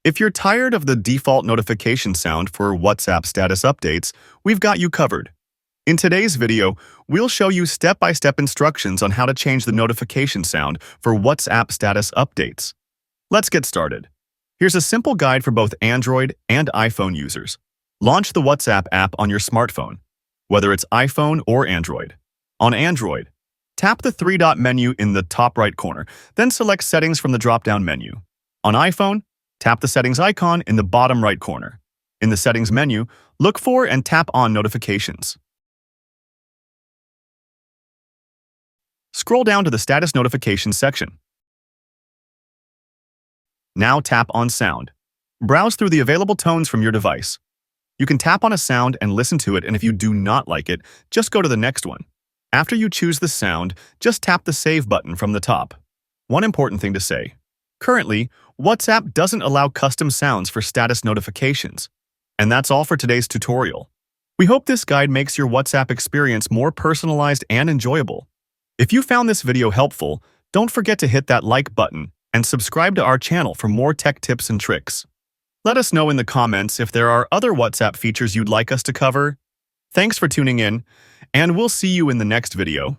If you're tired of the default notification sound for WhatsApp status updates, we've got you covered. In today's video, we'll show you step-by-step instructions on how to change the notification sound for WhatsApp status updates. Let's get started. Here's a simple guide for both Android and iPhone users. Launch the WhatsApp app on your smartphone, whether it's iPhone or Android. On Android, tap the three-dot menu in the top right corner, then select Settings from the drop-down menu. On iPhone, tap the Settings icon in the bottom right corner. In the Settings menu, look for and tap on Notifications. Scroll down to the Status Notifications section. Now tap on Sound. Browse through the available tones from your device. You can tap on a sound and listen to it, and if you do not like it, just go to the next one. After you choose the sound, just tap the Save button from the top. One important thing to say. Currently, WhatsApp doesn't allow custom sounds for status notifications. And that's all for today's tutorial. We hope this guide makes your WhatsApp experience more personalized and enjoyable. If you found this video helpful, don't forget to hit that like button and subscribe to our channel for more tech tips and tricks. Let us know in the comments if there are other WhatsApp features you'd like us to cover. Thanks for tuning in, and we'll see you in the next video.